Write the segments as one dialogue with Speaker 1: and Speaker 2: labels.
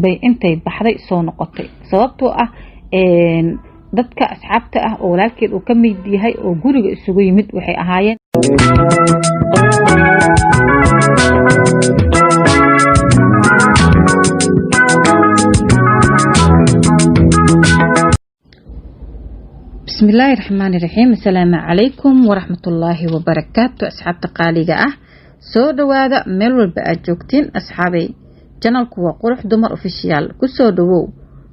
Speaker 1: bay intay baxday soo noqotay sababtoo ah dadka asxaabta ah oo walaalkeed uu ka mid yahay oo guriga isugu yimid waxay ahaayeen بسم الله الرحمن الرحيم. السلام عليكم ورحمة الله وبركاته. أصحاب تقاليقة سو دوادا ميلو البقى جوكتين أصحابي جانالكو وقرح دمر أوفيشيال كسو دوو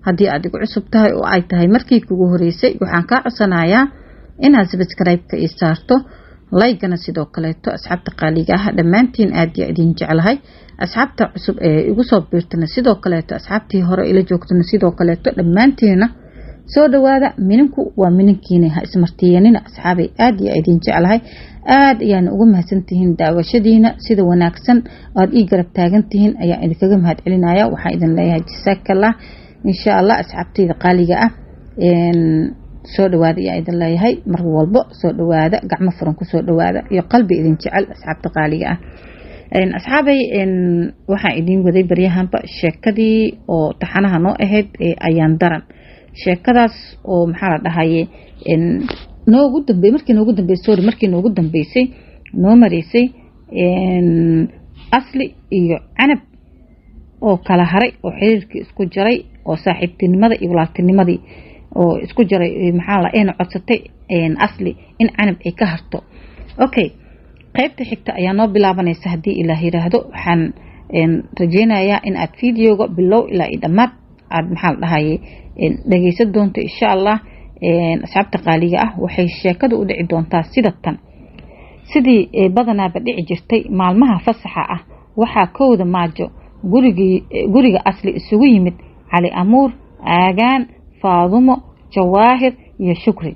Speaker 1: هدي أدقو عصب تاي أو آي تاي مركي كوغو هريسي وحان كا عصنايا إنها سبسكرايب كإستارتو لايقنا سيدو كاليتو أصحاب تقاليقة دمانتين آدي أدين جعلهاي أصحاب تعصب إيقو بيرتنا سيدو كاليتو أصحاب تي هورو إلي جوكتنا سيدو كاليتو دمانتين soo dhawaada mininku waa minankiina ha ismartiyanina asxaabay aad iyo idin jecelahay aad ayaan ugu mahadsantihiin daawashadiina sida wanaagsan aad ii garab taagantihiin ayaa idinkaga mahad celinaya waxaan idin leeyahay jazakallah insha Allah asxaabtayda qaaliga ah soo dhawaada ayaa idin leeyahay mar walba soo dhawaada gacmo furan ku soo dhawaada iyo qalbi idin jecel asxaabta qaaliga ah asxaabay waxaan idin waday baryahanba sheekadii oo taxanaha noo ahayd ayaan daran sheekadaas oo maxaa la dhahaye markii noogu dambeysay noo mareysay asli iyo canab oo kala haray oo xiriirkii isku jaray oo saaxiibtinimada iyo walaaltinimadii oo isku jaray maxaa la eena codsatay asli in canab ay ka harto okay qaybta xigta ayaa noo bilaabanaysa haddii ilaah yiraahdo waxaan rajeynayaa in aad fiidiyoga bilow ilaa dhamaad aad maxaa la dhahaye dhageysan doonto insha Allah asxaabta qaaliga ah waxay sheekadu u dhici doontaa sida tan sidii badanaaba dhici jirtay maalmaha fasaxa ah waxa kooda maajo guriga asli isugu yimid Cali Amuur Aagaan Faadumo Jawaahir iyo Shukri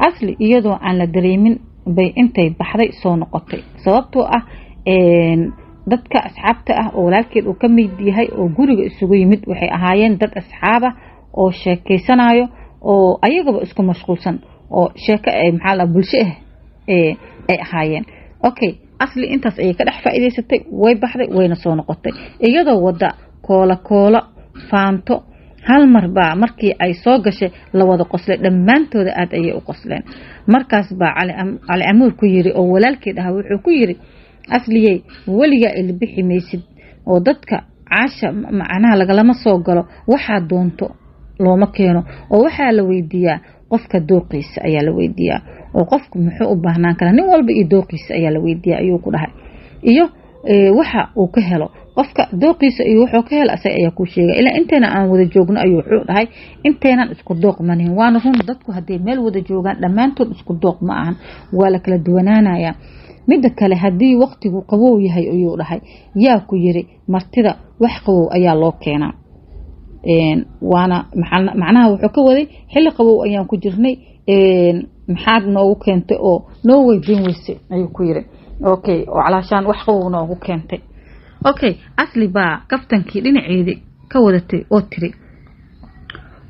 Speaker 1: asli iyadoo aan la dareemin bay intay baxday soo noqotay sababtoo ah dadka asxaabta ah oo walaalkeed uu ka mid yahay oo guriga isugu yimid waxay ahaayeen dad asxaab ah oo sheekeysanayo oo ayagaba isku mashquulsan oo sheeko ay maxaa la bulsho ay ahaayeen okay asli intaas ay ka dhex faa'iideysatay way baxday wayna soo noqotay iyadoo wada koola faanto hal marba markii ay soo gashay la wada qoslay dhamaantooda aad ayay u qosleen markaas baa Cali Amuur ku yiri oo walaalkeed ah wuxuu ku yiri asliyay waliga ilbixi maysid oo dadka caasha macnaha lagalama soo galo waxa doonto looma keeno oo waxa la weydiiyaa qofka dooqiisa ayaa la weydiiyaa oo qofku muxuu u baahnaan karaa nin walba iyo dooqiisa ayaa la weydiiyaa ayuu ku dhahay iyo waxa uu ka helo qofka dooqiisa iyo wuxuu ka helo asay ayaa ku sheegay ilaa inteena aan wada joogno ayuu wuxuu dhahay inteenan isku dooq manihin waana run dadku haday meel wada joogaan dhamaantood isku dooq ma ahan waa la kala duwanaanaya mid kale hadii waqtigu qabow yahay ayuu dhahay yaa ku yiri martida wax qabow ayaa loo keenaa waana macnaha wuxuu ka waday xilli qabow ayaan ku jirnay maxaad noogu keentay oo noo weydiin weysay ayuu ku yiri okay oo calaashaan wax qabow noogu keentay okay asli baa kaftankii dhinaceedii ka wadatay oo tiri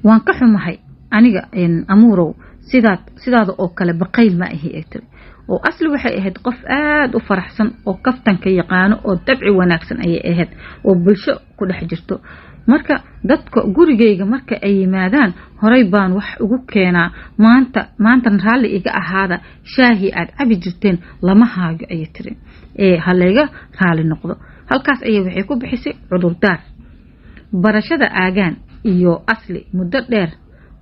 Speaker 1: waan ka xumahay aniga amuurow sidaada oo kale baqayl ma ahi ay tiri oo asli waxay ahayd qof aad u faraxsan oo kaftanka yaqaano oo dabci wanaagsan ayay ahayd oo bulsho ku dhex jirto marka dadka gurigeyga marka ay yimaadaan horay baan wax ugu keenaa maanta raalli iga ahaada shaahi aad cabi jirteen lama haayo ayay tiri halayga raalli noqdo halkaas ayay waxay ku bixisay cudurdaar barashada Aagaan iyo asli muddo dheer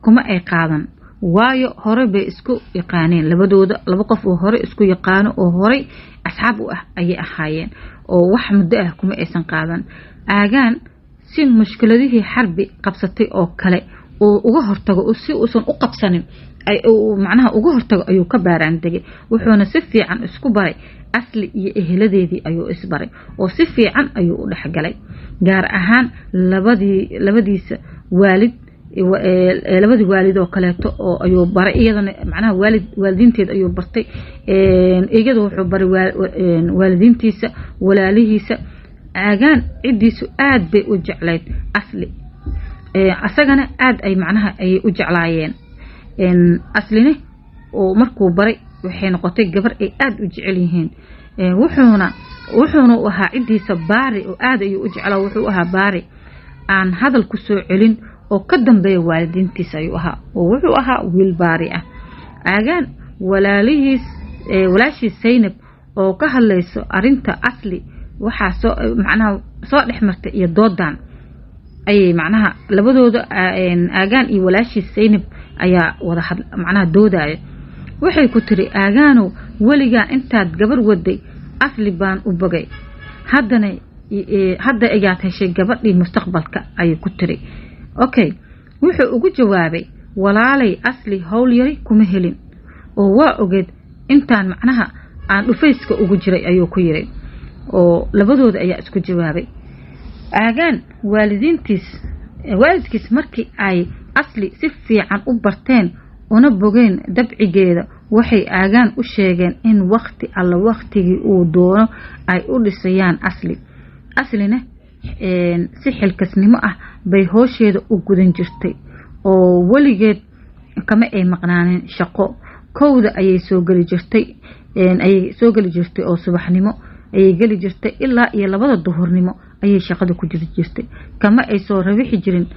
Speaker 1: kuma ay qaadan waayo hore bay isku yaqaaneen laba qof oo hore isku yaqaano oo hore asxaab u ah ayay ahaayeen oo wax muddo ah kuma aysan qaadan Aagaan si mushkiladihii xarbi qabsatay oo kale oo uga hortago oo si uusan u qabsanin ay macnaha uga hortago ayuu ka baaraan degay wuxuuna si fiican isku baray asli iyo eheladeedii ayuu isbaray oo si fiican ayuu u dhaxgalay gaar ahaan labadiisa waalid labadii waalid oo kaleeto oo ayuu baray iyadana macnaha waalidiinteed ayuu bartay iyadoo wuxuu baray waalidiintiisa walaalihiisa Aagaan cidiisu aad bay u jeclayd asli asagana aad ay macnaha ay u jeclaayeen aslina oo markuu baray waxay noqotay gabar ay aad u jecel yihiin wuxuuna u ahaa cidiisa baari oo aad ayuu u jeclaa wuxuu ahaa baari aan hadal ku soo celin oo ka dambeeya waalidiintiisa ayuu ahaa oo wuxuu ahaa wiil baari ah. aagaan walaashiis Zaynab oo ka hadlayso arinta Asli waxaa soo dhexmartay iyo doodan ay macnaha labadooda aagaan iyo walaashiis Zaynab ayaa wada doodaya. waxay ku tiri aagaano waliga intaad gabar waday Asli baan u bogay hadda ayaad heshay gabadhii mustaqbalka ayay ku tiri. okay wuxuu ugu jawaabay walaalay Asli hawl yari kuma helin oo waa ogeed intaan macnaha aan dhufayska ugu jiray ayuu ku yiri oo labadooda ayaa isku jawaabay. aagaan waalidkiis markii ay Asli si fiican u barteen una bogeen dabcigeeda waxay aagaan u sheegeen in waqtigii uu doono ay u dhisayaan Aslina si xilkasnimo ah bay hoosheeda u gudan jirtay oo waligeed kama ay maqnaanin shaqo. kowda ayay soo gali jirtay oo subaxnimo ayay gali jirtay ilaa iyo 2 duhurnimo ayay shaqada ku jirtay. kama ay soo rabixi jirin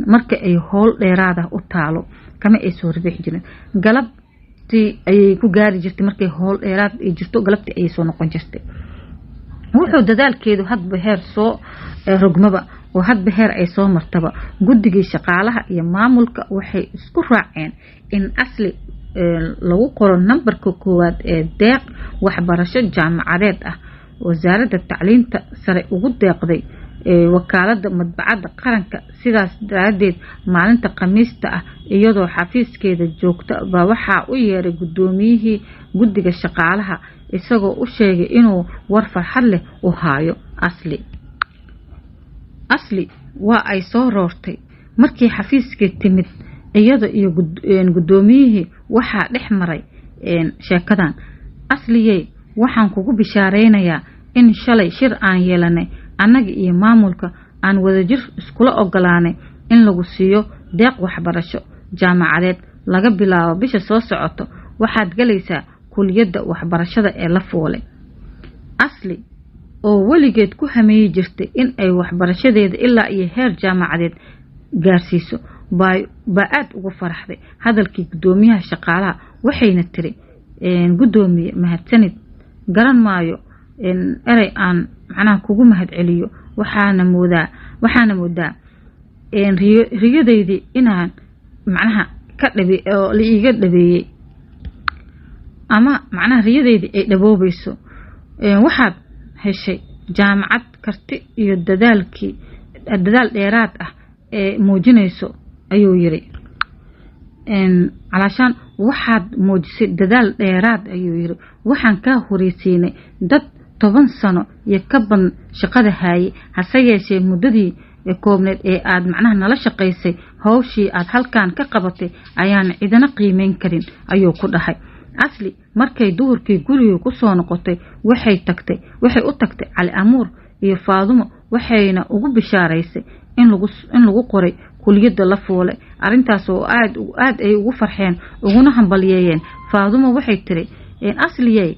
Speaker 1: marka ay howl dheeraada u taalo kama ay soo rabixi jirin. galabtii ayay ku gaari jirtay markay howl dheeraad ay jirto galabtii ayay soo noqon jirtay. wuxuu dadaalkeedu hadba heer soo rogmaba oo hadba heer ay soo martaba guddigii shaqaalaha iyo maamulka waxay isku raaceen in Asli lagu qoro nambarka koowaad ee deeq waxbarasho jaamacadeed ah. wasaaradda tacliinta sare ugu deeqday wakaaladda madbacadda qaranka. sidaas daraadeed maalinta Khamiista ah iyadoo xafiiskeeda joogta baa waxaa u yeeray gudoomiyihii guddiga shaqaalaha isagoo u sheegay inuu war farxad leh u haayo Asli waa ay soo roortay markii xafiiskii timid iyada iyo gudoomiyihii waxaa dhex maray sheekadan. Asliyey waxaan kugu bishaareynayaa in shalay shir aan yeelanay annaga iyo maamulka aan wadajir iskula ogolaanay in lagu siiyo deeq waxbarasho jaamacadeed laga bilaabo bisha soo socoto waxaad galaysaa kuliyadda waxbarashada ee la foolay. Asli oo waligeed ku hameeyay jirtay in ay waxbarashadeeda ilaa iyo heer jaamacadeed gaarsiiso baa aad ugu faraxday hadalkii gudoomiyaha shaqaalaha. waxayna tiri gudoomiye mahadsanid garan maayo eray aan macnaha kugu mahad celiyo waxaana moodaa riyadeydii inaan macnaha ka dhabi oo la iiga dhabeeyay ama macnaha riyadeydii ay dhaboobayso. waxaad heshay jaamacad karti iyo dadaal dheeraad ah ee muujinayso ayuu yiri. calaashaan waxaad muujisay dadaal dheeraad ayuu yiri. waxaan ka horeysiinay dad 10 sano iyo ka badan shaqada haayay hase yeeshee muddadii koobneed ee aad macnaha nala shaqaysay hawshii aad halkaan ka qabatay ayaan cidina qiimeyn karin ayuu ku dhahay. Asli markay duhurkii guriga ku soo noqotay waxay u tagtay Cali Amuur iyo Faadumo waxayna ugu bishaaraysay in lagu qoray kuliyadda la foolay. arintaas oo aad ay ugu farxeen uguna hambalyeeyeen. Faadumo waxay tiri Asliyey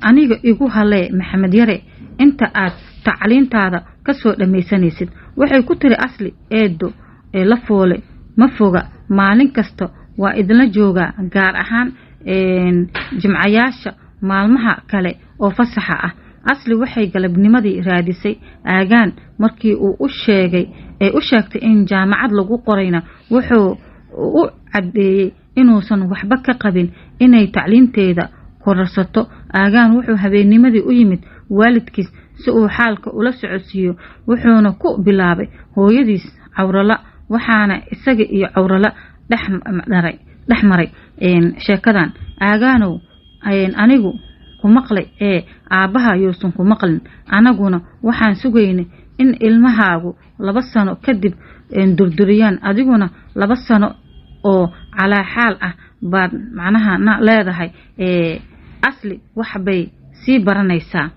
Speaker 1: aniga igu halee Maxamed Yare inta aad tacliintaada ka soo dhameysanaysid. waxay ku tiri Asli eedo la foolay ma foga maalin kasta waa idinla jooga gaar ahaan jimcayaasha maalmaha kale oo fasaxa ah. Asli waxay galabnimadii raadisay aagaan markii uu u sheegtay in jaamacad lagu qorayna wuxuu u cadeeyay inuusan waxba ka qabin inay tacliinteeda kororsato. aagaan wuxuu habeennimadii u yimid waalidkiis si uu xaalka ula socodsiiyo wuxuuna ku bilaabay hooyadiis Cawrala waxaana isaga iyo Cawrala dhex maray sheekadan. aagaanow anigu ku maqlay aabaha yuusan ku maqlin anaguna waxaan sugaynay in ilmahaagu 2 sano kadib durduriyaan adiguna 2 sano oo calaa xaal ah baad macnaha leedahay. Asli wax bay sii baranaysaa.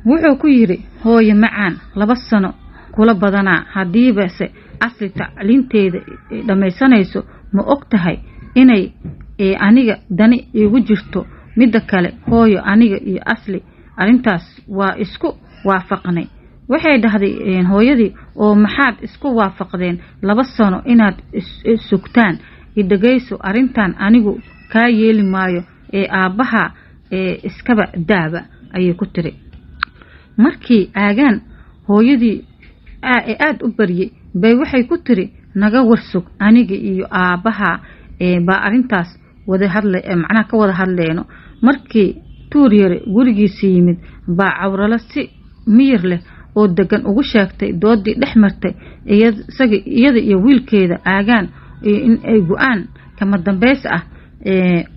Speaker 1: wuxuu ku yiri hooyo macaan 2 sano kula badanaa hadiiba se Asli tacliinteeda dhameysanayso ma og tahay inay aniga dani igu jirto. midda kale hooyo aniga iyo Asli arintaas waa isku waafaqnay. waxay dhahday hooyadii oo maxaad isku waafaqdeen 2 sano inaad sugtaan idagayso arintan anigu ka yeeli maayo ee aabaha iskaba daaba ayay ku tiri markii aagaan hooyadii aad u bariyay bay waxay ku tiri naga warsug aniga iyo aabaha ba arintaas wada hadlay macna ka wada hadleeno markii tuur yare gurigiisa yimid ba cawrala si miyir leh oo degan ugu sheegtay doodii dhexmartay iyada iyo wiilkeeda aagaan in ay go'aan kama dambeys ah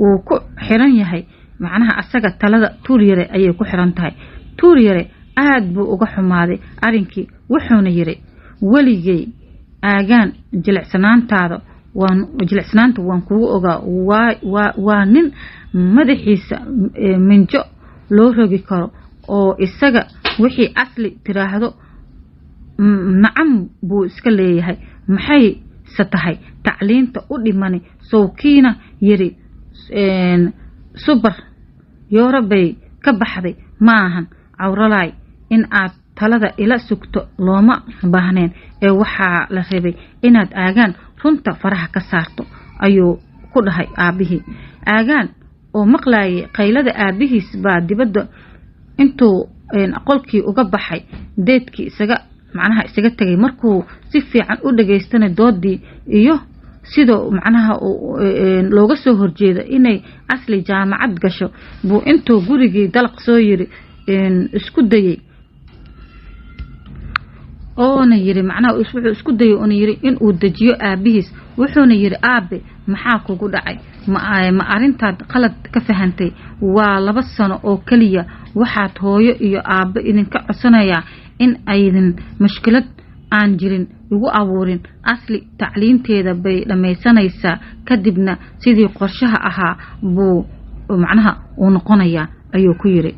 Speaker 1: uu ku xiran yahay macnaha asaga talada tuur yare ayay ku xiran tahay tuur yare aad buu uga xumaaday arinkii wuxuuna yiri waligay aagaan jilicsanaanta waan kugu ogaa waa nin madaxiisa minjo loo rogi karo oo isaga wixii asli tiraahdo nacam buu iska leeyahay maxay satahay tacliinta u dhimani sawkiina yiri super yoorabay ka baxday maahan cawralaay in aad talada ila sugto looma baahneen ee waxa la rabay inaad aagaan runta faraha ka saarto ayuu ku dhahay aabihii aagaan oo maqlaayay qaylada aabihiis baa dibadda intuu qolkii uga baxay deedkii isaga tagay markuu si fiican u dhageystana doodii iyo sidoo macnaha looga soo horjeeda inay asli jaamacad gasho buu intuu gurigii dalaq soo yiri isku dayay oona yiri macnaha wuxuu isku dayay oona yiri in uu dajiyo aabihiis wuxuuna yiri aabe maxaa kugu dhacay ma arintaad qalad ka fahantay waa 2 sano oo kaliya waxaad hooyo iyo aabe idinka codsanaya in aydan mushkilad aan jirin ugu abuurin asli tacliinteeda bay dhameysanaysaa kadibna sidii qorshaha ahaa buu macnaha uu noqonaya ayuu ku yiri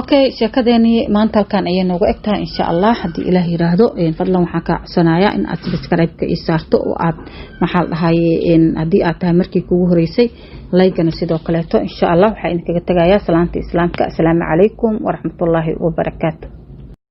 Speaker 1: okay sheekadeeni maanta halkan ayay noogu egtahay insha Allah hadii Ilaahay yiraahdo fadlan waxaan ka codsanayaa in aad subscribe-ka ii saarto oo aad maxal dhahay hadii aad tahay markii kugu horeysay like-na sidoo kale insha Allah waxa idin kaga tagayaa salaanta islaamka assalaamu calaykum wa rahmatullaahi wa barakaatuh